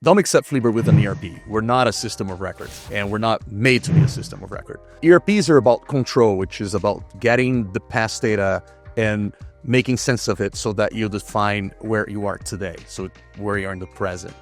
Don't mix up Flieber with an ERP. We're not a system of record, and we're not made to be a system of record. ERPs are about control, which is about getting the past data and making sense of it so that you define where you are today, so where you are in the present.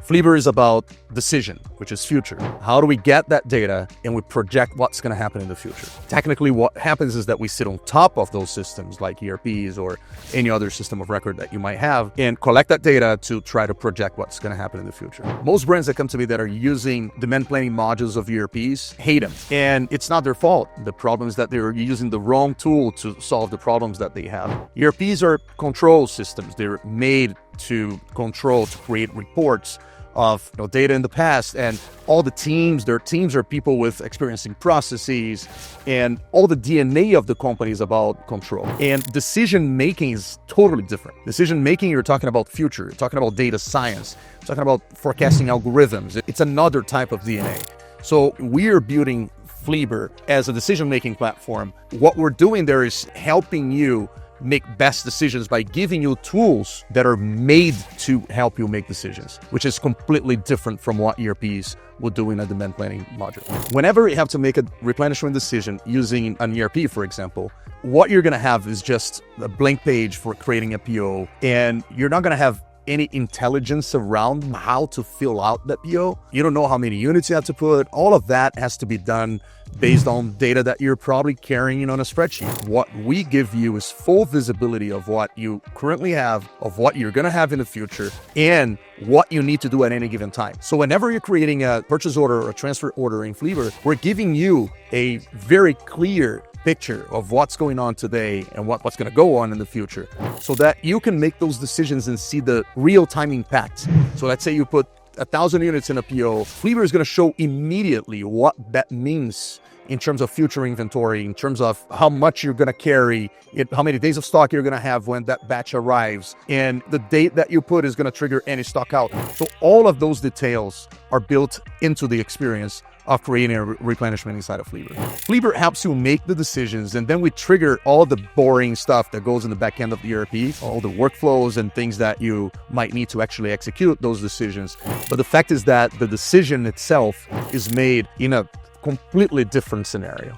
Flieber is about decision, which is future. How do we get that data and we project what's going to happen in the future? Technically, what happens is that we sit on top of those systems like ERPs or any other system of record that you might have and collect that data to try to project what's going to happen in the future. Most brands that come to me that are using demand planning modules of ERPs hate them. And it's not their fault. The problem is that they're using the wrong tool to solve the problems that they have. ERPs are control systems. They're made to control, to create reports of data in the past, and all the teams, their teams are people with experiencing processes, and all the DNA of the company is about control. And decision making is totally different. Decision making, you're talking about future, you're talking about data science, you're talking about forecasting algorithms. It's another type of DNA. So we're building Flieber as a decision-making platform. What we're doing there is helping you make best decisions by giving you tools that are made to help you make decisions, which is completely different from what ERPs would do in a demand planning module. Whenever you have to make a replenishment decision using an ERP, for example, what you're going to have is just a blank page for creating a PO, and you're not going to have any intelligence around how to fill out that PO. You don't know how many units you have to put. All of that has to be done based on data that you're probably carrying on a spreadsheet. What we give you is full visibility of what you currently have, of what you're going to have in the future, and what you need to do at any given time. So whenever you're creating a purchase order or a transfer order in Flieber, we're giving you a very clear picture of what's going on today and what's going to go on in the future, so that you can make those decisions and see the real-time impact. So let's say you put 1,000 units in a PO, Flieber is going to show immediately what that means in terms of future inventory, in terms of how much you're going to carry, how many days of stock you're going to have when that batch arrives, and the date that you put is going to trigger any stock out. So all of those details are built into the experience of creating a replenishment inside of Flieber. Flieber helps you make the decisions, and then we trigger all the boring stuff that goes in the back end of the ERP, all the workflows and things that you might need to actually execute those decisions. But the fact is that the decision itself is made in a completely different scenario.